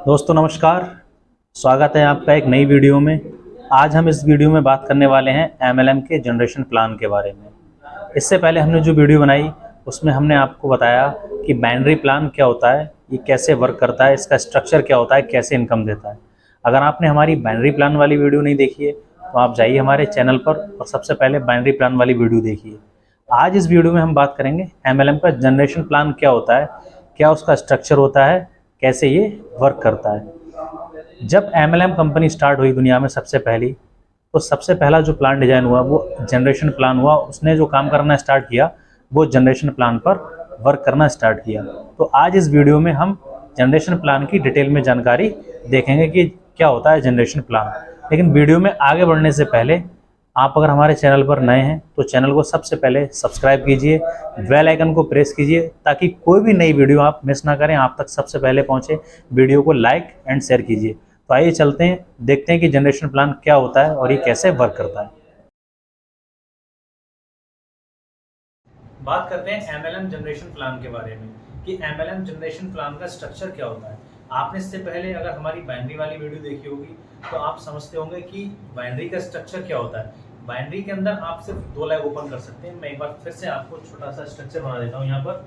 दोस्तों नमस्कार। स्वागत है आपका एक नई वीडियो में। आज हम इस वीडियो में बात करने वाले हैं एमएलएम के जनरेशन प्लान के बारे में। इससे पहले हमने जो वीडियो बनाई उसमें हमने आपको बताया कि बाइनरी प्लान क्या होता है, ये कैसे वर्क करता है, इसका स्ट्रक्चर क्या होता है, कैसे इनकम देता है। अगर आपने हमारी बाइनरी प्लान वाली वीडियो नहीं देखी है तो आप जाइए हमारे चैनल पर और सबसे पहले बाइनरी प्लान वाली वीडियो देखिए। आज इस वीडियो में हम बात करेंगे एमएलएम का जनरेशन प्लान क्या होता है, क्या उसका स्ट्रक्चर होता है, कैसे ये वर्क करता है। जब एमएलएम कंपनी स्टार्ट हुई दुनिया में सबसे पहली, तो सबसे पहला जो प्लान डिजाइन हुआ वो जनरेशन प्लान हुआ। उसने जो काम करना स्टार्ट किया वो जनरेशन प्लान पर वर्क करना स्टार्ट किया। तो आज इस वीडियो में हम जनरेशन प्लान की डिटेल में जानकारी देखेंगे कि क्या होता है जनरेशन प्लान। लेकिन वीडियो में आगे बढ़ने से पहले आप अगर हमारे चैनल पर नए हैं तो चैनल को सबसे पहले सब्सक्राइब कीजिए, बेल आइकन को प्रेस कीजिए ताकि कोई भी नई वीडियो आप मिस ना करें, आप तक सबसे पहले पहुंचे। वीडियो को लाइक एंड शेयर कीजिए। तो आइए चलते हैं, देखते हैं कि जनरेशन प्लान क्या होता है और ये कैसे वर्क करता है। बात करते हैं एमएलएम जनरेशन प्लान के बारे में कि एमएलएम जनरेशन प्लान का स्ट्रक्चर क्या होता है। आपने इससे पहले अगर हमारी बाइनरी वाली वीडियो देखी होगी तो आप समझते होंगे कि बाइनरी का स्ट्रक्चर क्या होता है। बाइनरी के अंदर आप सिर्फ 2 लाइन ओपन कर सकते हैं। मैं एक बार फिर से आपको छोटा सा स्ट्रक्चर बना देता हूँ यहाँ पर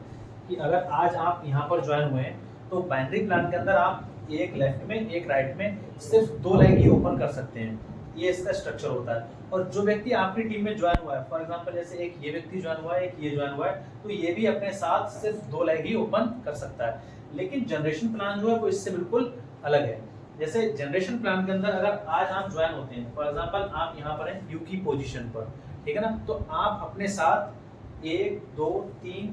कि अगर आज आप यहाँ पर ज्वाइन हुए हैं तो बाइनरी प्लान के अंदर आप एक लेफ्ट में एक राइट में सिर्फ 2 लाइन ही ओपन कर सकते हैं। ये इसका स्ट्रक्चर होता है। और जो व्यक्ति आपकी टीम में ज्वाइन हुआ है, फॉर एग्जांपल जैसे एक ये व्यक्ति ज्वाइन हुआ है, एक ये ज्वाइन हुआ है, तो ये भी अपने साथ सिर्फ 2 लाइन ही ओपन कर सकता है। लेकिन जनरेशन प्लान जो है वो इससे बिल्कुल अलग है। जैसे जनरेशन प्लान के अंदर अगर आज आप ज्वाइन होते हैं, फॉर एग्जांपल आप यहाँ पर हैं यू की पोजीशन पर, ठीक है ना, तो आप अपने साथ 1 2 3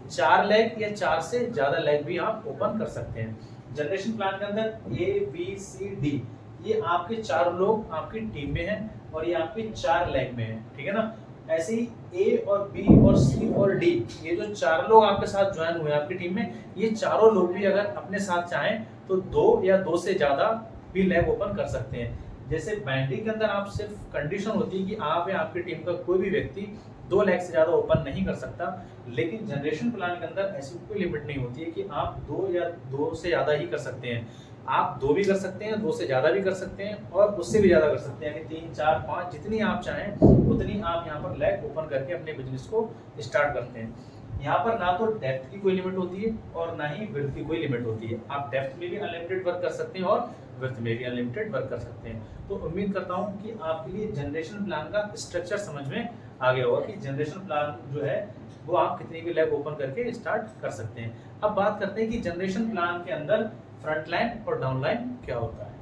4 लेग या 4 से ज्यादा लेग भी आप ओपन कर सकते हैं। जनरेशन प्लान के अंदर ए बी सी डी ये आपके 4 लोग आपकी टीम में हैं और ये आपके 4 लेग में हैं, ठीक है ना। ऐसे ही ए और बी और सी और डी ये जो 4 लोग आपके साथ ज्वाइन हुए आपकी टीम में, ये चारों लोग भी अगर अपने साथ चाहें तो 2 या 2 से ज्यादा भी लेग ओपन कर सकते हैं। जैसे बाइनरी के अंदर आप सिर्फ कंडीशन होती है कि आप या आपकी टीम का कोई भी व्यक्ति 2 लेग से ज्यादा ओपन नहीं कर सकता। लेकिन जनरेशन प्लान के अंदर ऐसी कोई लिमिट नहीं होती है कि आप 2 या 2 से ज्यादा ही कर सकते हैं। आप 2 भी कर सकते हैं, 2 से ज्यादा भी कर सकते हैं और उससे भी ज्यादा कर सकते हैं कि 3 4 5 जितनी आप चाहें उतनी आप यहाँ पर लेग ओपन करके अपने बिजनेस को स्टार्ट करते हैं। यहाँ पर ना तो डेप्थ की कोई लिमिट होती है और ना ही विड्थ की कोई लिमिट होती है। आप डेप्थ में भी अनलिमिटेड वर्क कर सकते हैं और विड्थ में भी अनलिमिटेड वर्क कर सकते हैं। तो उम्मीद करता हूँ कि आपके लिए जनरेशन प्लान का स्ट्रक्चर समझ में आ गया होगा कि जनरेशन प्लान जो है वो आप कितनी भी लेग ओपन करके स्टार्ट कर सकते हैं। अब बात करते हैं कि जनरेशन प्लान के अंदर फ्रंट लाइन और डाउन लाइन क्या होता है।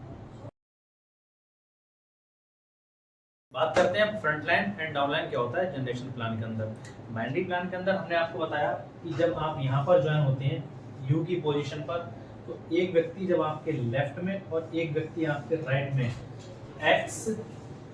बात करते हैं front line and down line क्या होता है जनरेशन प्लान के अंदर। बाइनरी प्लान के अंदर हमने आपको बताया कि जब आप यहाँ पर ज्वाइन होते हैं यू की पोजीशन पर, तो एक व्यक्ति जब आपके लेफ्ट में और एक व्यक्ति आपके राइट में, एक्स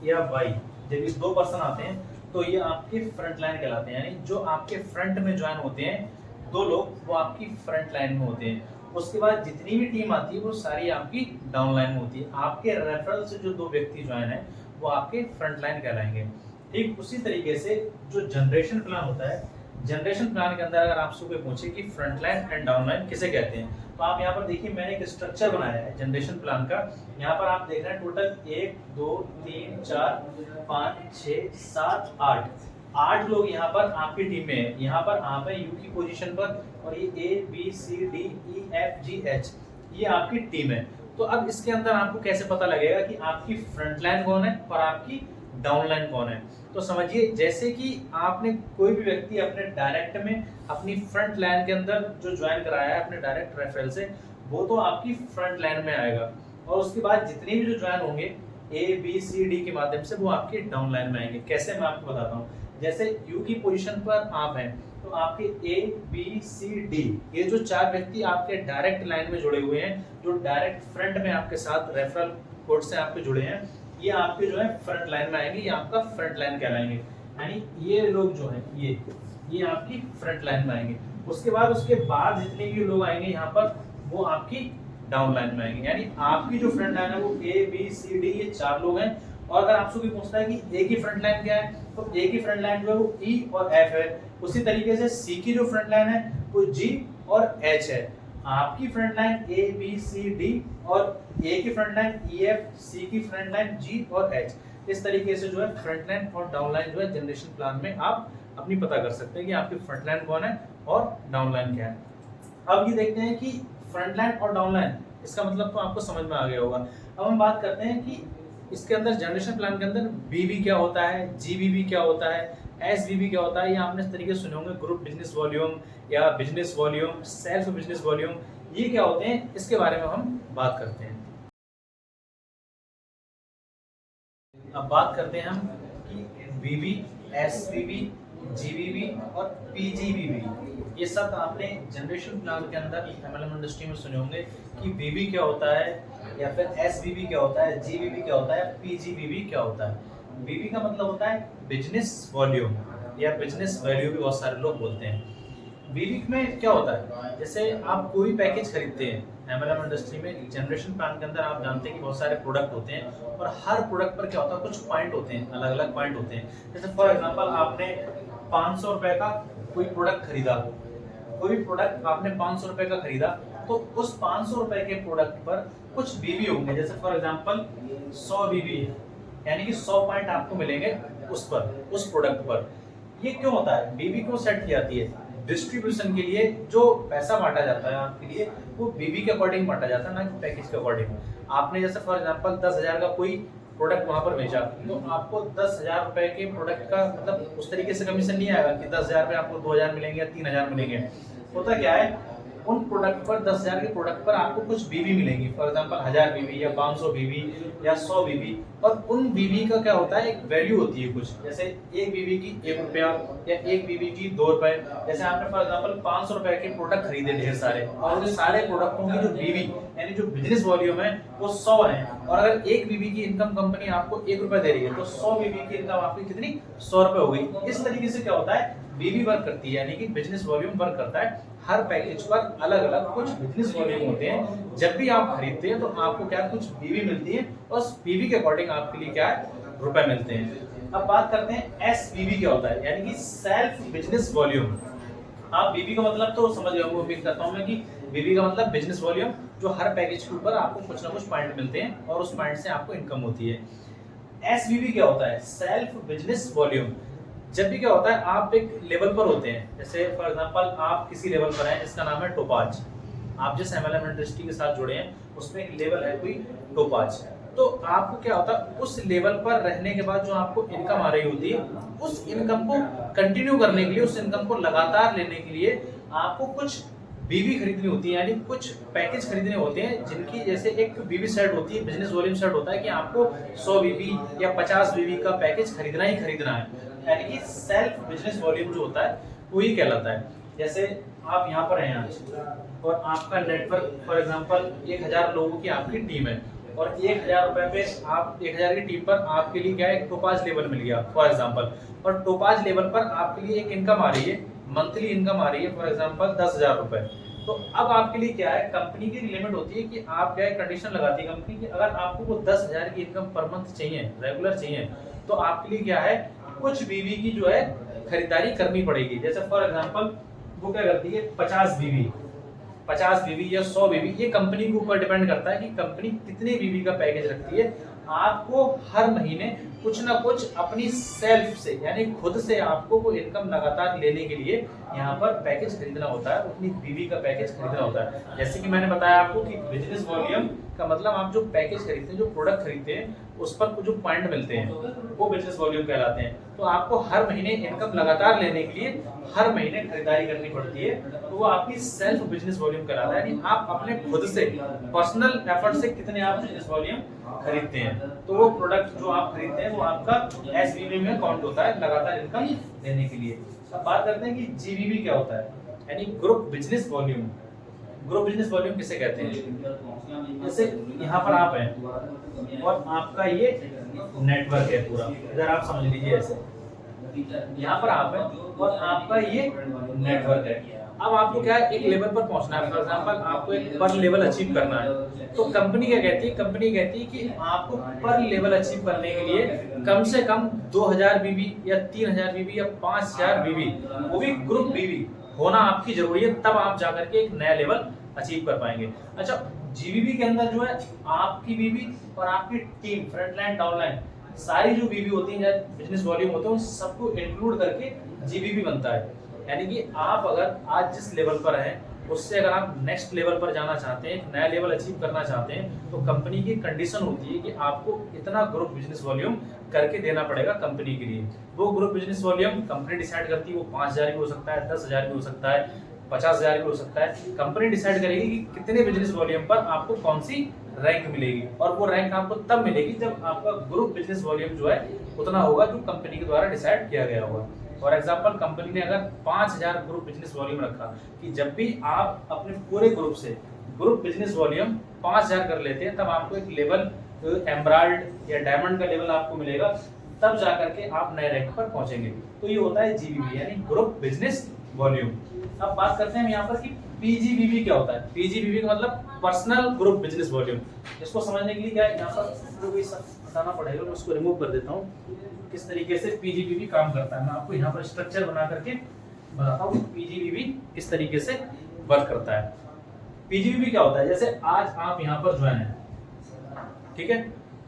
या वाई, जब ये 2 पर्सन आते हैं तो ये आपके फ्रंट लाइन कहलाते हैं। यानी जो आपके फ्रंट में ज्वाइन होते हैं 2 लोग वो आपकी फ्रंट लाइन में होते हैं। उसके बाद जितनी भी टीम आती है वो सारी आपकी डाउन लाइन में होती है। आपके रेफरल से जो 2 व्यक्ति ज्वाइन है वो आपके फ्रंट लाइन कहलाएंगे। ठीक उसी तरीके से जो जनरेशन प्लान होता है, जनरेशन प्लान के अंदर अगर आपसे कोई पूछे कि front line and down line किसे कहते हैं, तो आप यहाँ पर देखिए मैंने एक स्ट्रक्चर बनाया है जनरेशन प्लान का। यहाँ पर आप देख रहे हैं टोटल 1 2 3 4 5 6 7 8 लोग यहाँ पर आपकी टीम में है। यहाँ पर आप है यू की पोजीशन पर और ये A B C D E F G H ये आपकी टीम है। तो अब इसके अंदर आपको कैसे पता लगेगा कि आपकी फ्रंट लाइन कौन है और आपकी डाउन लाइन कौन है। तो समझिए जैसे कि आपने कोई भी व्यक्ति अपने डायरेक्ट में अपनी फ्रंट लाइन के अंदर जो ज्वाइन कराया है अपने डायरेक्ट रेफरल से, वो तो आपकी फ्रंट लाइन में आएगा। और उसके बाद जितने भी जो ज्वाइन होंगे ए बी सी डी के माध्यम से वो आपके डाउन लाइन में आएंगे। कैसे मैं आपको बताता हूँ। जैसे यू की पोजीशन पर आप हैं तो आपके ए बी सी डी ये जो 4 व्यक्ति आपके डायरेक्ट लाइन में जुड़े हुए हैं, जो डायरेक्ट फ्रंट में आपके साथ रेफरल कोड से आपके जुड़े हैं, ये आपके जो है फ्रंट लाइन में आएंगे, ये आपका फ्रंट लाइन कहलाएंगे। यानी ये लोग जो हैं ये आपकी फ्रंट लाइन में आएंगे। उसके बाद जितने भी लोग आएंगे यहाँ पर वो आपकी डाउन लाइन में आएंगे। यानी आपकी जो फ्रंट लाइन है वो ए बी सी डी ये 4 लोग हैं। और अगर आपसे कोई पूछता है कि ए की फ्रंट लाइन क्या है, तो ए की फ्रंट लाइन जो है वो ई और एफ है। उसी तरीके से सी की जो फ्रंट लाइन है वो जी और एच है। आपकी front line A B C D और ए की front line E F, C की फ्रंट लाइन जी और एच। इस तरीके से जो है फ्रंट लाइन और डाउन लाइन जो है जनरेशन प्लान में आप अपनी पता कर सकते हैं कि आपकी फ्रंट लाइन कौन है और डाउन लाइन क्या है। अब ये देखते हैं कि फ्रंट लाइन और डाउन लाइन, इसका मतलब तो आपको समझ में आ गया होगा। अब हम बात करते हैं कि इसके अंदर जनरेशन प्लान के अंदर बीवी क्या होता है, जीबीवी क्या होता है, एसवीबी क्या होता है, या आपने इस तरीके से सुने होंगे ग्रुप बिजनेस वॉल्यूम या business volume, self business volume, ये क्या होते हैं, इसके बारे में हम बात करते हैं। अब बात करते हैं हम कि वीवी, एसवीवी, जीवीवी और पीजीवीवी, ये सब आपने जनरेशन प्लान के अंदर एमएलएम इंडस्ट्री में सुने होंगे कि वीवी क्या होता है, या फिर एसवीवी क्या होता है, जीवीवी क्या होता है, पीजीवीवी क्या होता है। वीवी का मतलब होता है बिजनेस वॉल्यूम या बिजनेस वैल्यू भी बहुत सारे लोग बोलते हैं। वीवी में क्या होता है, जैसे आप कोई पैकेज खरीदते हैं एमएलएम इंडस्ट्री में, जनरेशन प्लान के अंदर आप जानते हैं कि बहुत सारे प्रोडक्ट होते हैं और हर प्रोडक्ट पर क्या होता है, कुछ पॉइंट होते हैं, अलग अलग पॉइंट होते हैं। जैसे फॉर एग्जांपल आपने 500 रुपए का कोई प्रोडक्ट खरीदा, कोई प्रोडक्ट आपने 500 रुपए का खरीदा, तो उस 500 रुपए के प्रोडक्ट पर कुछ बीवी होंगे। जैसे फॉर एग्जांपल 100 बीवी, यानी कि 100 पॉइंट आपको मिलेंगे उस पर, उस प्रोडक्ट पर। ये क्यों होता है, बीवी क्यों सेट की जाती है, डिस्ट्रीब्यूशन के लिए जो पैसा बांटा जाता है आपके लिए, वो बीवी के अकॉर्डिंग बांटा जाता है, ना कि पैकेज के अकॉर्डिंग। आपने जैसे फॉर एग्जांपल 10,000 का कोई प्रोडक्ट वहां पर बेचा, तो आपको 10,000 रुपए के प्रोडक्ट का मतलब उस तरीके से कमीशन नहीं आएगा कि 10,000 में आपको 2,000 मिलेंगे या 3,000 मिलेंगे। होता क्या है, उन प्रोडक्ट पर 10,000 के प्रोडक्ट पर आपको कुछ बीवी मिलेंगी, फॉर एग्जांपल 1000 बीवी या 500 बीवी या 100 बीवी, और उन बीवी का क्या होता है, एक वैल्यू होती है कुछ। जैसे एक बीवी की 1 रुपया या एक बीवी की 2 रुपए। जैसे आपने फॉर एग्जांपल 500 रुपए के प्रोडक्ट खरीदे ढेर सारे, और जो सारे प्रोडक्टों की जो बीवी यानी जो बिजनेस वॉल्यूम है वो 100 है, और अगर एक बीवी की इनकम कंपनी आपको 1 रुपया दे रही है, तो 100 बीवी की इनकम आपकी कितनी, 100 रुपए हो गई। इस तरीके से क्या होता है, बीवी वर्क करती है, यानी कि बिजनेस वॉल्यूम वर्क करता है। हर पैकेज पर अलग अलग कुछ बिजनेस वॉल्यूम होते हैं। जब भी आप खरीदते हैं तो आपको क्या कुछ बीवी मिलती है, और उस बीवी के अकॉर्डिंग आपके लिए क्या है, रुपए मिलते हैं। अब बात करते हैं एसवीवी क्या होता है, यानी कि सेल्फ बिजनेस वॉल्यूम। आप बीवी का मतलब तो समझ गए होंगे, उम्मीद करता हूं मैं कि बीवी का मतलब बिजनेस वॉल्यूम, जो हर पैकेज के ऊपर आपको कुछ ना कुछ पॉइंट मिलते हैं और उस पॉइंट से आपको इनकम होती है। एसवीवी क्या होता है, सेल्फ बिजनेस वॉल्यूम। जब भी क्या होता है, आप एक लेवल पर होते हैं, जैसे फॉर एग्जांपल आप किसी लेवल पर हैं जिसका नाम है टोपाज। आप जिस एमएलएम इंडस्ट्री के साथ जुड़े हैं उसमें एक लेवल है कोई टोपाज, तो आपको क्या होता है, उस लेवल पर रहने के बाद जो आपको इनकम आ रही होती है, उस इनकम को कंटिन्यू करने के लिए, उस इनकम को लगातार लेने के लिए आपको कुछ बीवी खरीदनी होती है, यानी कुछ पैकेज खरीदने होते हैं, जिनकी जैसे एक बीवी सेट होती है, बिजनेस वॉल्यूम सेट होता है कि आपको 100 बीवी या 50 बीवी का पैकेज खरीदना ही खरीदना है, यानी कि सेल्फ बिजनेस वॉल्यूम जो होता है वो ही कहलाता है। जैसे आप यहाँ पर हैं आज और आपका नेटवर्क फॉर एग्जांपल 1000 लोगों की आपकी टीम है, और 1000 रुपए पे आप 1000 की टीम पर आपके लिए क्या है, एक टोपाज लेवल मिल गया फॉर एग्जांपल, और टोपाज लेवल पर आपके लिए एक इनकम आ रही है, मंथली इनकम आ रही है फॉर एग्जांपल 10,000 रुपए। तो अब आपके लिए क्या है, कंपनी की लिमिट होती है कि आप क्या कंडीशन लगाती है कंपनी की, अगर आपको वो 10,000 की इनकम पर मंथ चाहिए, रेगुलर चाहिए, तो आपके लिए क्या है, कुछ बीवी की जो है खरीदारी करनी पड़ेगी। जैसे फॉर एग्जांपल वो क्या करती है, 50 बीवी या 100 बीवी, ये कंपनी के ऊपर डिपेंड करता है कि कंपनी कितने बीवी का पैकेज रखती है। आपको हर महीने कुछ ना कुछ अपनी सेल्फ से, यानी खुद से आपको वो इनकम लगातार लेने के लिए यहाँ पर पैकेज खरीदना होता है, अपनी बीवी का पैकेज खरीदना होता है। जैसे कि मैंने बताया आपको कि बिजनेस वॉल्यूम का मतलब आप जो पैकेज खरीदते हैं, जो प्रोडक्ट खरीदते हैं, उस पर जो पॉइंट मिलते हैं वो बिजनेस वॉल्यूम कहलाते हैं। तो आपको हर महीने इनकम लगातार लेने के लिए हर महीने खरीदारी करनी पड़ती है, तो वो आपकी सेल्फ बिजनेस वॉल्यूम कहलाता है, यानी आप अपने खुद से पर्सनल एफर्ट से कितने आप बिजनेस वॉल्यूम खरीदते हैं, तो वो प्रोडक्ट जो आप खरीदते हैं वो आपका एसवीवी में काउंट होता है, लगातार इनकम लेने के लिए। अब बात करते हैं कि जीवीवी क्या होता है, यानी group business volume. Group business volume किसे कहते हैं, जैसे यहाँ पर आप हैं और आपका ये नेटवर्क है पूरा, इधर आप समझ लीजिए ऐसे, यहाँ पर आप हैं और आपका ये नेटवर्क है। अब आपको क्या है, एक लेवल पर पहुंचना है, फॉर एग्जांपल आपको एक पर लेवल अचीव करना है, तो कंपनी क्या कहती है, कंपनी कहती है कि आपको पर लेवल अचीव करने के लिए कम से कम 2000 बीवी या 3000 बीवी या 5000 बीवी, वो भी ग्रुप बीवी होना आपकी जरूरी है, तब आप जाकर के एक नया लेवल अचीव कर पाएंगे। अच्छा, जीबीबी के अंदर जो है आपकी बीबी और आपकी team front line down line सारी जो बीबी होती है, बिजनेस वॉल्यूम होते हैं, उन सबको इंक्लूड करके जीबीबी बनता है। यानी कि आप अगर आज जिस लेवल पर हैं उससे अगर आप नेक्स्ट लेवल पर जाना चाहते हैं, नया लेवल अचीव करना चाहते हैं, तो कंपनी की कंडीशन होती है कि आपको इतना ग्रुप बिजनेस वॉल्यूम करके देना पड़ेगा कंपनी के लिए। वो group business volume company decide करती है, वो 5,000 भी हो सकता है, 10,000 भी हो सकता है, 50,000 भी हो सकता है। कंपनी डिसाइड करेगी कि कितने बिजनेस वॉल्यूम पर आपको कौन सी रैंक मिलेगी, और वो रैंक आपको तब मिलेगी जब आपका ग्रुप बिजनेस वॉल्यूम जो है उतना होगा जो कंपनी के द्वारा डिसाइड किया गया होगा। फॉर एग्जाम्पल, कंपनी ने अगर 5,000 ग्रुप बिजनेस वॉल्यूम रखा कि जब भी आप अपने पूरे ग्रुप से ग्रुप बिजनेस वॉल्यूम 5,000 कर लेते हैं, तब आपको एक लेवल एमराल्ड या डायमंड का लेवल आपको मिलेगा, तब जाकर के आप नए रैंक पर पहुंचेंगे। तो ये होता है जीबीबी यानी ग्रुप बिजनेस वॉल्यूम। अब बात करते हैं यहाँ पर कि पीजीबीबी क्या होता है। पीजीबीबी का मतलब पर्सनल ग्रुप बिजनेस वॉल्यूम। इसको समझने के लिए क्या है, यहाँ पर कोई बताना पड़ेगा, मैं उसको रिमूव कर देता हूँ किस तरीके से पीजीबीबी काम करता है। मैं आपको यहाँ पर स्ट्रक्चर बना करके बताता हूँ पीजीबीबी किस तरीके से वर्क करता है। पीजीबीबी क्या होता है, जैसे आज आप यहाँ पर ज्वाइन है, ठीक है,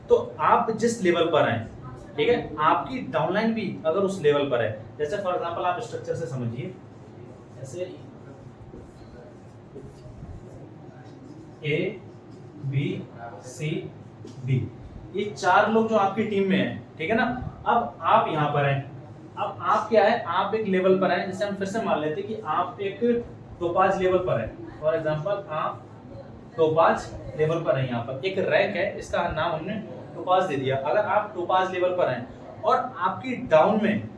तो आप जिस लेवल पर हैं, ठीक है, आपकी डाउनलाइन भी अगर उस लेवल पर है, जैसे फॉर एग्जांपल आप स्ट्रक्चर से समझिए, ऐसे ए बी सी डी, ये 4 लोग जो आपकी टीम में हैं, ठीक है ना। अब आप यहाँ पर हैं, अब आप क्या है, आप एक लेवल पर हैं, जैसे हम फिर से मान लेते हैं कि आप एक टोपाज लेवल पर हैं। फॉर एग्जांपल आप टोपाज लेवल पर हैं, यहाँ पर एक रैंक है, इसका नाम हमने टोपाज दे दिया। अगर आप टोपाज लेवल पर हैं और आपकी डाउन में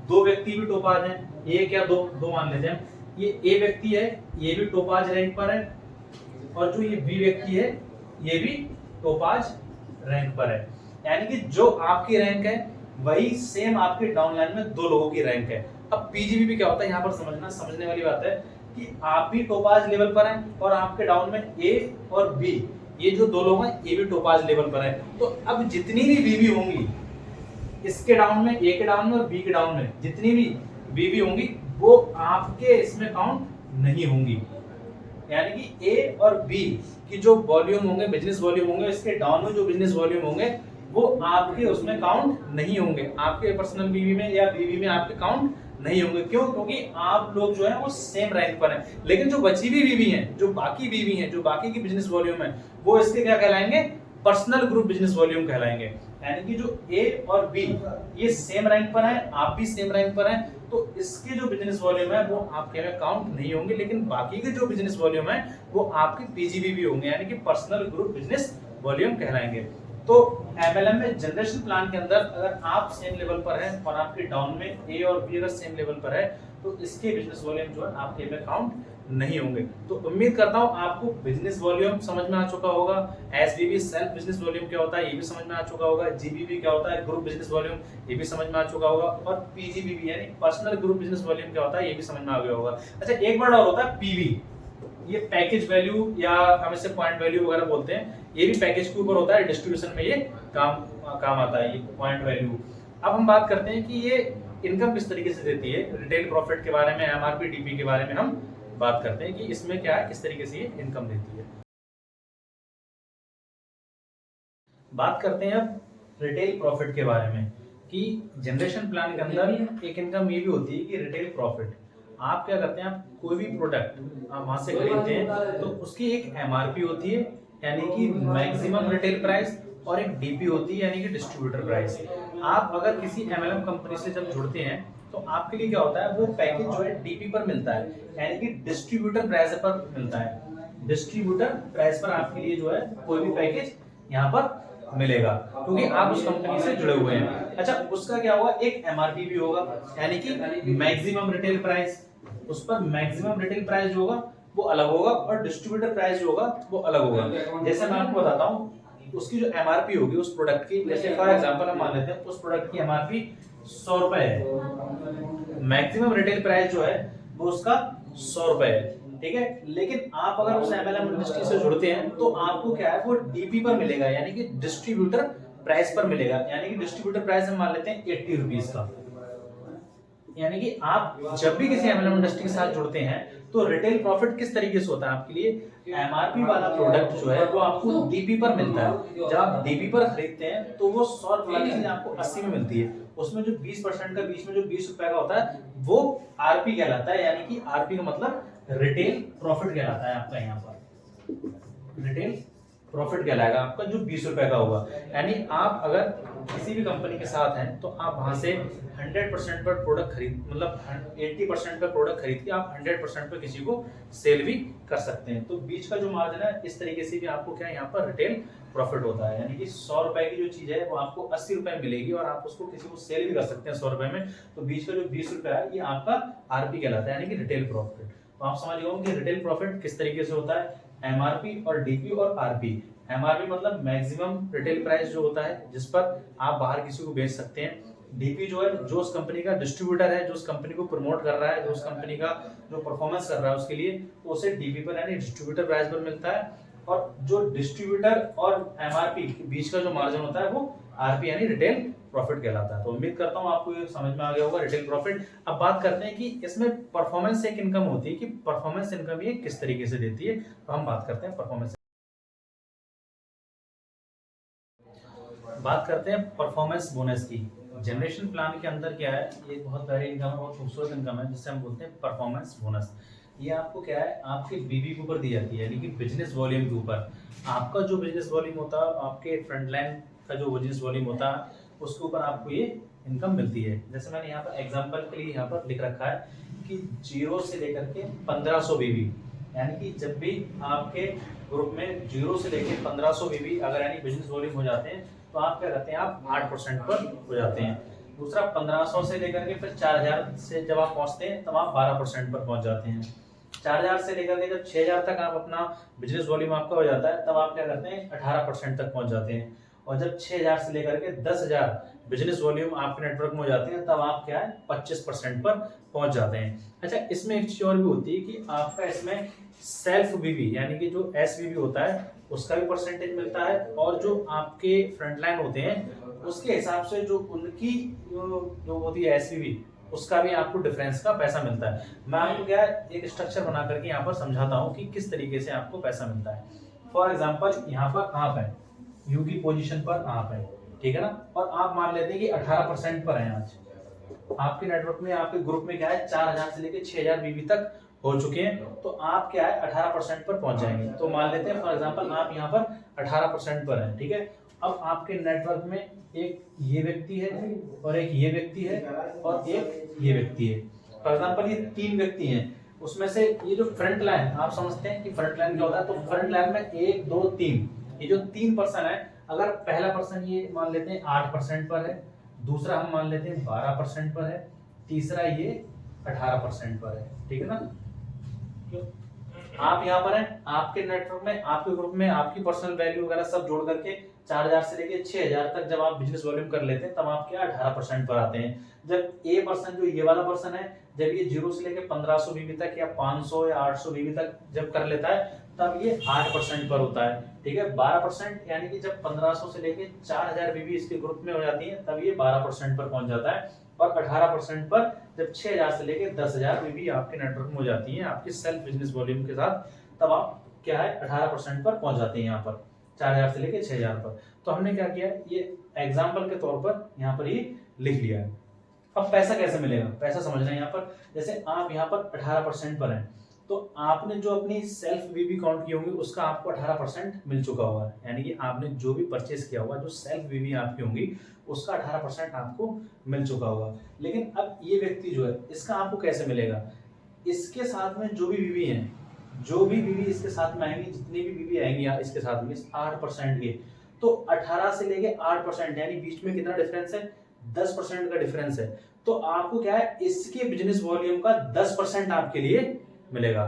2 व्यक्ति भी टोपाज हैं, एक या दो मान लेते हैं, ये ए व्यक्ति है, ये भी टोपाज रैंक पर है, और जो ये बी व्यक्ति है ये भी टोपाज रैंक पर है। यानी कि जो आपकी रैंक है वही सेम आपके डाउनलाइन में 2 लोगों की रैंक है। अब पीजीबीबी क्या होता है, यहाँ पर समझने वाली बात है कि आप भी टोपाज लेवल पर हैं और आपके डाउन में ए और बी, ये जो 2 लोग हैं ये भी टोपाज लेवल पर है। तो अब जितनी भी बीबी होंगी इसके डाउन में, ए के डाउन में और बी के डाउन में जितनी भी बीबी होंगी वो आपके इसमें काउंट नहीं होंगी। यानी कि ए और बी की जो वॉल्यूम होंगे, बिजनेस वॉल्यूम होंगे, इसके डाउन में जो बिजनेस वॉल्यूम होंगे वो आपके उसमें काउंट नहीं होंगे, आपके पर्सनल बीवी में या बीवी में आपके काउंट नहीं होंगे। क्यों? क्योंकि आप लोग जो है वो सेम रैंक पर हैं। लेकिन जो बची हुई बीवी हैं, जो बाकी बीवी हैं, जो बाकी की बिजनेस वॉल्यूम है, वो इसके क्या कहलाएंगे, पर्सनल ग्रुप बिजनेस वॉल्यूम कहलाएंगे। यानी कि जो ए और बी ये सेम रैंक पर हैं, आप भी सेम रैंक पर हैं, तो इसके जो बिजनेस वॉल्यूम है वो आपके में काउंट नहीं होंगे। लेकिन बाकी के जो बिजनेस वॉल्यूम है वो आपके पीजीबीबी होंगे, यानी कि पर्सनल ग्रुप बिजनेस वॉल्यूम कहलाएंगे। तो एमएलएम में जनरेशन प्लान के अंदर अगर आप सेम लेवल पर हैं और आपके डाउन में ए और बी अगर सेम लेवल पर है, तो इसके बिजनेस वॉल्यूम जो है आपके में काउंट नहीं होंगे। तो उम्मीद करता हूं आपको बिजनेस वॉल्यूम समझ में आ चुका होगा, एसबीबी सेल्फ बिजनेस वॉल्यूम क्या होता है ये भी समझ में आ चुका होगा, जीबीबी क्या होता है ग्रुप बिजनेस वॉल्यूम ये भी समझ में आ चुका होगा, और पीजीबीबी यानी पर्सनल ग्रुप बिजनेस वॉल्यूम क्या होता है ये भी समझ में आ गया होगा। अच्छा, एक वर्ड और होता है पीवी, ये पैकेज वैल्यू या हम इसे पॉइंट वैल्यू वगैरह बोलते हैं, ये भी पैकेज के ऊपर होता है, डिस्ट्रीब्यूशन में ये काम आता है, ये पॉइंट वैल्यू। अब हम बात करते हैं कि ये इनकम किस तरीके से देती है, रिटेल प्रॉफिट के बारे में, एमआरपी डीपी के बारे में हम बात करते हैं कि इसमें क्या है, किस तरीके से ये इनकम देती है। बात करते हैं अब रिटेल प्रॉफिट के बारे में कि जनरेशन प्लान के अंदर एक इनकम ये भी होती है कि रिटेल प्रॉफिट। आप क्या करते हैं, आप कोई भी प्रोडक्ट आप वहां से खरीदते हैं तो उसकी एक एमआरपी होती है यानी कि मैक्सिमम रिटेल प्राइस, और एक डीपी होती है यानी कि डिस्ट्रीब्यूटर प्राइस। आप अगर किसी एमएलएम कंपनी से जब जुड़ते हैं तो आपके लिए क्या होता है, वो पैकेज जो है डीपी पर मिलता है यानी कि डिस्ट्रीब्यूटर प्राइस पर मिलता है। डिस्ट्रीब्यूटर प्राइस पर आपके लिए जो है कोई भी पैकेज यहाँ पर मिलेगा क्योंकि आप उस कंपनी से जुड़े हुए हैं। अच्छा, उसका क्या होगा, एक एमआरपी भी होगा यानी कि मैक्सिमम रिटेल प्राइस, उस पर मैक्सिमम रिटेल प्राइस जो होगा वो अलग होगा और डिस्ट्रीब्यूटर प्राइस जो होगा वो अलग होगा। जैसे मैं आपको बताता हूँ, उसकी जो एमआरपी होगी उस प्रोडक्ट की, जैसे फॉर एग्जांपल हम मान लेते हैं उस प्रोडक्ट की एमआरपी 100 रुपए है, मैक्सिमम रिटेल प्राइस जो है वो उसका 100 रुपए है, ठीक है। लेकिन आप अगर उस एमएलएम इंडस्ट्री से जुड़ते हैं तो आपको क्या है, वो डीपी पर मिलेगा यानी कि डिस्ट्रीब्यूटर प्राइस पर मिलेगा। यानी कि डिस्ट्रीब्यूटर प्राइस हम मान लेते हैं 80 रुपीज का, यानी कि आप जब भी किसी एमएलएम इंडस्ट्री के साथ जुड़ते हैं तो रिटेल प्रॉफिट किस तरीके से होता है आपके लिए। एमआरपी वाला प्रोडक्ट जो है वो आपको डीपी पर मिलता है। जब आप डीपी पर खरीदते हैं तो वो 100 रुपए वाली चीज आपको 80 में मिलती है। उसमें जो 20% का बीच में जो 20 रुपए का होता है वो आरपी कहलाता है, यानी कि आरपी का मतलब रिटेल प्रॉफिट कहलाता है आपका। यहाँ पर रिटेल प्रॉफिट कहलाएगा आपका जो 20 रुपए का होगा। यानी आप अगर किसी भी कंपनी के साथ हैं तो आप वहां से 100% पर प्रोडक्ट खरीद मतलब 80% पर प्रोडक्ट खरीद के आप 100% पर किसी को सेल भी कर सकते हैं। तो बीच का जो मार्जिन है इस तरीके से भी आपको क्या है यहाँ पर रिटेल प्रॉफिट होता है। यानी कि 100 रुपए की जो चीज है वो आपको 80 रुपए में मिलेगी और आप उसको किसी को सेल भी कर सकते हैं 100 रुपए में। तो बीच का जो 20 रुपए है ये आपका आरपी कहलाता है, यानी कि रिटेल प्रॉफिट। तो आप समझ गए कि रिटेल प्रॉफिट किस तरीके से होता है, एमआरपी और डीपी और आरपी। एमआरपी मतलब मैक्सिमम रिटेल प्राइस जो होता है जिस पर आप बाहर किसी को बेच सकते हैं। डीपी जो है जो उस कंपनी का डिस्ट्रीब्यूटर है, जो उस कंपनी को प्रमोट कर रहा है, जो उस कंपनी का जो परफॉर्मेंस कर रहा है उसके लिए, तो उसे डीपी पर यानी डिस्ट्रीब्यूटर प्राइस पर मिलता है। और जो डिस्ट्रीब्यूटर और एमआरपी के बीच का जो मार्जिन होता है वो आरपी यानी रिटेल प्रॉफिट कहलाता है। तो उम्मीद करता हूं आपको ये समझ में आ गया होगा रिटेल प्रॉफिट। अब बात करते हैं कि इसमें परफॉर्मेंस एक इनकम होती है कि परफॉर्मेंस इनकम ये किस तरीके से देती है। तो हम बात करते हैं परफॉर्मेंस, बात करते हैं परफॉर्मेंस बोनस की। जनरेशन प्लान के अंदर क्या है, ये बहुत प्यारी इनकम है, बहुत खूबसूरत इनकम है जिससे हम बोलते हैं परफॉर्मेंस बोनस। ये आपको क्या है आपके बीबी के ऊपर दी जाती है, यानी कि बिजनेस वॉल्यूम के ऊपर। आपका जो बिजनेस वॉल्यूम होता है, आपके फ्रंटलाइन का जो बिजनेस वॉल्यूम होता है उसके ऊपर आपको ये इनकम मिलती है। जैसे मैंने यहाँ पर एग्जाम्पल के लिए यहाँ पर लिख रखा है कि 0 से लेकर के 1500 बीबी, यानी कि जब भी आपके ग्रुप में 0 से लेकर 1500 बीबी अगर यानी बिजनेस वॉल्यूम हो जाते हैं तो आप क्या करते हैं, आप 8% पर हो जाते हैं। दूसरा 1500 से लेकर के फिर 4000 से जब आप पहुंचते हैं तब आप 12% पर पहुंच जाते हैं। 4000 से लेकर के जब 6000 तक आप अपना बिजनेस वॉल्यूम आपका हो जाता है तब आप क्या करते हैं 18% तक पहुंच जाते हैं। और जब 6000 से लेकर के 10000 बिजनेस वॉल्यूम आपके नेटवर्क में हो जाते हैं तब आप क्या है 25% पर पहुंच जाते हैं। अच्छा, इसमें एक चीज और भी होती है कि आपका इसमें सेल्फ बीबी यानी कि जो एसबीबी होता है उसका भी परसेंटेज मिलता है, और जो आपके फ्रंटलाइन होते हैं उसके हिसाब से जो उनकी जो होती है एसबीबी उसका भी आपको डिफरेंस का पैसा मिलता है। मैं आपको क्या है एक स्ट्रक्चर बना करके यहाँ पर समझाता हूँ कि किस तरीके से आपको पैसा मिलता है। फॉर एग्जाम्पल यहाँ पर आप है, यू की पोजीशन पर आप है, ठीक है ना, और आप मान लेते हैं कि 18% पर है। आज आपके नेटवर्क में आपके ग्रुप में क्या है 4000 से लेकर 6000 बीबी तक हो चुके हैं, तो आप क्या है 18% पर पहुंच जाएंगे। तो मान लेते हैं फॉर एग्जांपल आप यहाँ पर 18% पर हैं, ठीक है। अब आपके नेटवर्क में एक ये व्यक्ति है और एक ये व्यक्ति है और एक ये व्यक्ति है। फॉर एग्जांपल ये 3 व्यक्ति हैं, उसमें से ये जो फ्रंट लाइन आप समझते हैं कि फ्रंट लाइन क्या होता है, तो फ्रंट लाइन में 1 2 3 ये जो 3 पर्सन है, अगर पहला पर्सन ये मान लेते हैं 8% पर है, दूसरा हम मान लेते हैं 12% पर है, तीसरा ये 18% पर है, ठीक है ना। क्यों आप यहाँ पर हैं, आपके नेटवर्क में आपके ग्रुप में आपकी पर्सनल वैल्यू वगैरह सब जोड़ करके 4000 से लेके 6000 तक जब आप बिजनेस वॉल्यूम कर लेते हैं तब आप क्या 18% पर आते हैं। जब ए पर्सन जो ये वाला पर्सन है जब ये 0 से लेके 1500 बीबी तक या 500 या 800 बीबी तक जब कर लेता है तब ये 8% पर होता है, ठीक है। 12% यानी कि जब 1500 से लेके 4000 बीबी इसके ग्रुप में हो जाती है तब ये 12% पर पहुंच जाता है। और 18% पर जब 6000 से लेके 10000 बीबी आपके नेटवर्क में हो जाती है आपके सेल्फ बिजनेस वॉल्यूम के साथ, तब आप क्या है 18% पर पहुंच जाते हैं यहाँ पर 4000 से लेके 6000 पर। तो हमने क्या किया, ये एग्जाम्पल के तौर पर यहाँ पर ये लिख लिया है। अब पैसा कैसे मिलेगा, पैसा समझना है यहाँ पर। जैसे आप यहाँ पर 18% पर हैं तो आपने जो अपनी सेल्फ बीबी काउंट की होंगी उसका आपको 18% मिल चुका होगा, यानी कि आपने जो भी परचेस किया होगा जो सेल्फ बीबी आपकी होंगी उसका 18% आपको मिल चुका होगा। लेकिन अब ये व्यक्ति जो है इसका आपको कैसे मिलेगा, इसके साथ में जो भी बीबी है, जो भी बीबी इसके साथ में आएंगी, जितनी भी बीबी आएंगी इसके साथ में 8% के, तो 18 से लेके 8% यानी बीच में कितना डिफरेंस है 10% का डिफरेंस है। तो आपको क्या है इसके बिजनेस वॉल्यूम का 10% आपके लिए मिलेगा।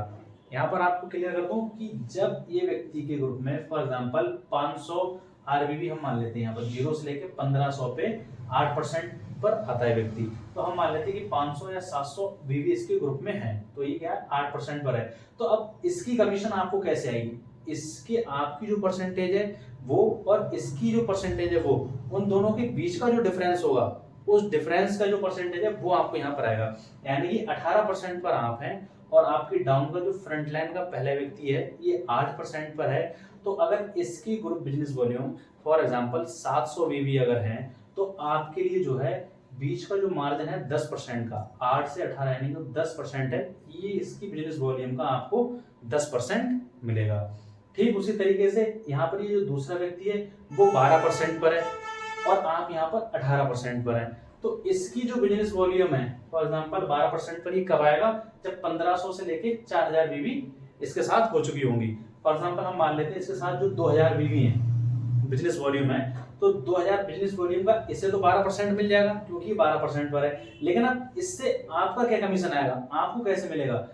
यहाँ पर आपको क्लियर कर दूं कि जब ये व्यक्ति के ग्रुप में फॉर एग्जांपल 500 आरबीबी हम मान लेते हैं, यहाँ पर 0 से लेके 1500 पे 8% पर आता है व्यक्ति, तो हम मान लेते हैं कि 500 या 700 बीबी इसके ग्रुप में है, तो ये क्या है 8% पर है। तो अब इसकी कमीशन आपको कैसे आएगी, इसके आपकी जो परसेंटेज है वो और इसकी जो परसेंटेज है वो, उन दोनों के बीच का जो डिफरेंस होगा उस डिफरेंस का जो परसेंटेज है वो आपको यहाँ पर आएगा। यानी कि 18% पर आप हैं और आपकी डाउन का जो फ्रंट लाइन का पहला व्यक्ति है ये 8% पर है। तो अगर इसकी group business volume for example 700 वीवी अगर है तो आपके लिए जो है बीच का जो मार्जिन है 10% का, 8 से 18 यानी कि 10% है, ये इसकी बिजनेस वॉल्यूम का आपको 10% मिलेगा। ठीक उसी तरीके से यहाँ पर ये जो दूसरा व्यक्ति है वो 12% पर है और आप यहाँ पर 18% पर हैं। तो इसकी जो बिजनेस वॉल्यूम है फॉर एग्जांपल 12% पर ये कब आएगा, जब 1500 से लेके 4000 वीवी इसके साथ हो चुकी होंगी। फॉर एग्जांपल हम मान लेते हैं इसके साथ जो 2000 वीवी है बिजनेस वॉल्यूम है, तो 2000 बिजनेस वॉल्यूम का इससे तो 12% मिल जाएगा क्योंकि 12% पर है। लेकिन अब इससे आपका क्या कमीशन आएगा, आपको कैसे मिलेगा,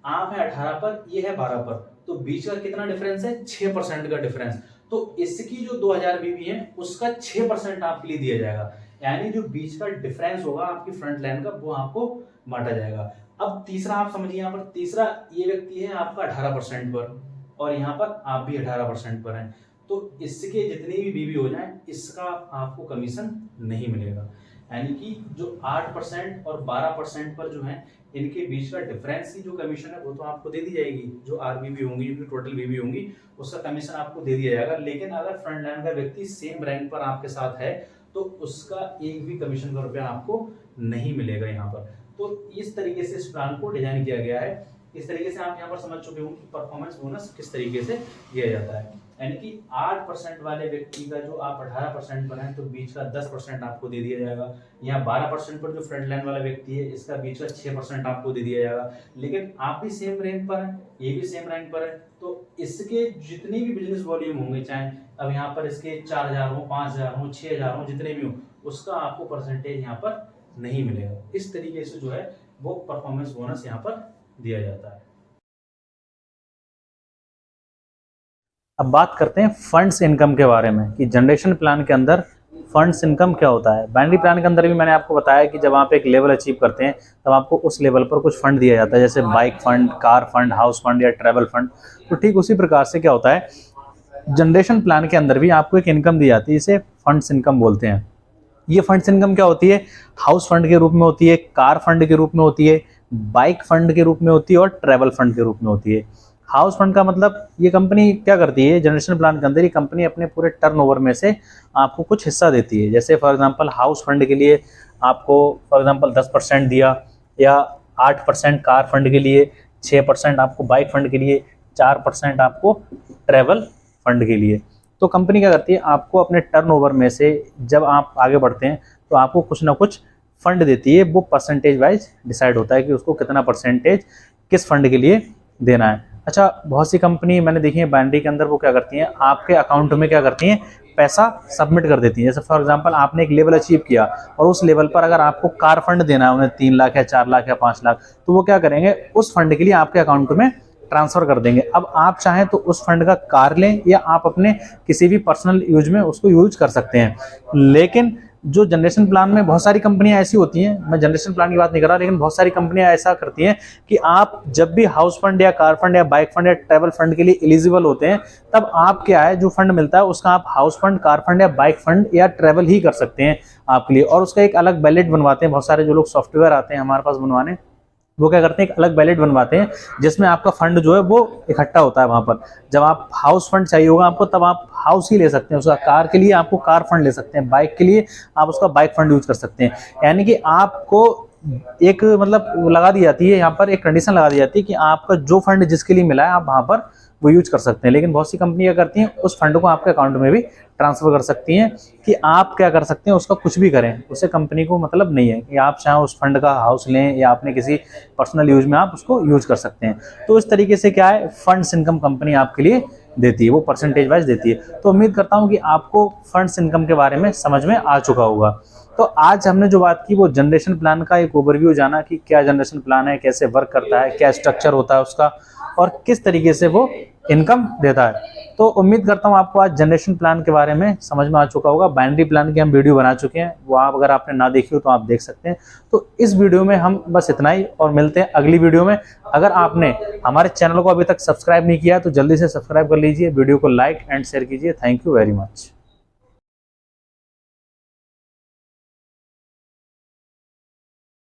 आप है 18 पर, ये है 12 पर, तो बीच का कितना डिफरेंस है, 6% का डिफरेंस। तो इसकी जो 2000 बीवी है उसका 6% आपके लिए दिया जाएगा। यानी जो बीच का डिफरेंस होगा आपकी फ्रंट लाइन का वो आपको बांटा जाएगा। अब तीसरा आप समझिए, यहाँ पर तीसरा ये व्यक्ति है आपका 18% पर और यहाँ पर आप भी 18% पर हैं, तो इसके जितनी भी बीवी हो जाए इसका आपको कमीशन नहीं मिलेगा। यानी कि जो 8% और 12% पर जो है इनके बीच का डिफरेंस की जो कमीशन है वो तो आपको दे दी जाएगी, जो आरबीबी होंगी, जो टोटल बीबी होंगी उसका कमीशन आपको दे दिया जाएगा। लेकिन अगर फ्रंट लाइन का व्यक्ति सेम रैंक पर आपके साथ है तो उसका एक भी कमीशन का रुपया आपको नहीं मिलेगा यहाँ पर। तो इस तरीके से इस प्लान को डिजाइन किया गया है। इस तरीके से आप यहाँ पर समझ चुके होंगे कि परफॉर्मेंस बोनस किस तरीके से दिया जाता है। यानी कि 8% वाले व्यक्ति का जो आप 18% पर हैं तो बीच का 10% आपको दे दिया जाएगा। यहाँ 12% पर जो फ्रंट लाइन वाला व्यक्ति है इसका बीच का 6% आपको दे दिया जाएगा। लेकिन आप भी सेम रैंक पर हैं, ये भी सेम रैंक पर है, तो इसके जितनी भी बिजनेस वॉल्यूम होंगे, चाहे अब यहाँ पर इसके 4000 हो, 5000 हो, 6000 हो, जितने भी हो, उसका आपको परसेंटेज यहाँ पर नहीं मिलेगा। इस तरीके से जो है वो परफॉर्मेंस बोनस यहाँ पर दिया जाता है। अब बात करते हैं फंड्स इनकम के बारे में कि जनरेशन प्लान के अंदर फंड्स इनकम क्या होता है। बाइनरी प्लान के अंदर भी मैंने आपको बताया कि जब आप एक लेवल अचीव करते हैं तब आपको उस लेवल पर कुछ फंड दिया जाता है, जैसे bike fund, car fund, house fund या ट्रैवल फंड। तो ठीक उसी प्रकार से क्या होता है, जनरेशन प्लान के अंदर भी आपको एक इनकम दी जाती है, इसे फंड्स इनकम बोलते हैं। ये फंड्स इनकम क्या होती है, हाउस फंड के रूप में होती है, कार फंड के रूप में होती है, बाइक फंड के रूप में होती है और ट्रैवल फंड के रूप में होती है। हाउस फंड का मतलब ये कंपनी क्या करती है, जनरेशन प्लान के अंदर ये कंपनी अपने पूरे टर्नओवर में से आपको कुछ हिस्सा देती है। जैसे फॉर एग्जांपल हाउस फंड के लिए आपको फॉर एग्जांपल 10% दिया, या 8% कार फंड के लिए, 6% आपको बाइक फंड के लिए, 4% आपको ट्रैवल फंड के लिए। तो कंपनी क्या करती है, आपको अपने टर्नओवर में से जब आप आगे बढ़ते हैं तो आपको कुछ ना कुछ फंड देती है। वो परसेंटेज वाइज डिसाइड होता है कि उसको कितना परसेंटेज किस फंड के लिए देना है। अच्छा, बहुत सी कंपनी मैंने देखी है बाइनरी के अंदर, वो क्या करती हैं, आपके अकाउंट में क्या करती हैं, पैसा सबमिट कर देती हैं। जैसे फॉर एग्जांपल आपने एक लेवल अचीव किया और उस लेवल पर अगर आपको कार फंड देना है उन्हें 3 लाख या 4 लाख या 5 लाख, तो वो क्या करेंगे, उस फंड के लिए आपके अकाउंट में ट्रांसफर कर देंगे। अब आप चाहें तो उस फंड का कार लें या आप अपने किसी भी पर्सनल यूज में उसको यूज कर सकते हैं। लेकिन जो जनरेशन प्लान में बहुत सारी कंपनियां ऐसी होती हैं, मैं जनरेशन प्लान की बात नहीं कर रहा, लेकिन बहुत सारी कंपनियां ऐसा करती हैं कि आप जब भी हाउस फंड या कार फंड या बाइक फंड या ट्रैवल फंड के लिए एलिजिबल होते हैं तब आप क्या है, जो फंड मिलता है उसका आप हाउस फंड, कार फंड या बाइक फंड या ट्रैवल ही कर सकते हैं आपके लिए। और उसका एक अलग बैलेट बनवाते हैं। बहुत सारे जो लोग सॉफ्टवेयर आते हैं हमारे पास बनवाने, वो क्या करते हैं, एक अलग बैलेट बनवाते हैं जिसमें आपका फंड जो है वो इकट्ठा होता है। वहां पर जब आप हाउस फंड चाहिए होगा आपको तब आप हाउस ही ले सकते हैं, उसका कार के लिए आपको कार फंड ले सकते हैं, बाइक के लिए आप उसका बाइक फंड यूज कर सकते हैं। यानी कि आपको एक मतलब लगा दी जाती है, यहाँ पर एक कंडीशन लगा दी जाती है कि आपका जो फंड जिसके लिए मिला है आप वहां पर वो यूज कर सकते हैं। लेकिन बहुत सी कंपनी क्या करती हैं, उस फंड को आपके अकाउंट में भी ट्रांसफर कर सकती हैं कि आप क्या कर सकते हैं, उसका कुछ भी करें, उससे कंपनी को मतलब नहीं है कि आप चाहे उस फंड का हाउस लें या अपने किसी पर्सनल यूज में आप उसको यूज कर सकते हैं। तो इस तरीके से क्या है, फंड्स इनकम कंपनी आपके लिए देती है, वो परसेंटेज वाइज देती है। तो उम्मीद करता हूँ कि आपको फंड्स इनकम के बारे में समझ में आ चुका होगा। तो आज हमने जो बात की वो जनरेशन प्लान का एक ओवरव्यू जाना कि क्या जनरेशन प्लान है, कैसे वर्क करता है, क्या स्ट्रक्चर होता है उसका और किस तरीके से वो इनकम देता है। तो उम्मीद करता हूँ आपको आज जनरेशन प्लान के बारे में समझ में आ चुका होगा। बाइनरी प्लान की हम वीडियो बना चुके हैं, वो आप अगर आपने ना देखी हो तो आप देख सकते हैं। तो इस वीडियो में हम बस इतना ही और मिलते हैं अगली वीडियो में। अगर आपने हमारे चैनल को अभी तक सब्सक्राइब नहीं किया तो जल्दी से सब्सक्राइब कर लीजिए, वीडियो को लाइक एंड शेयर कीजिए। Thank you very much.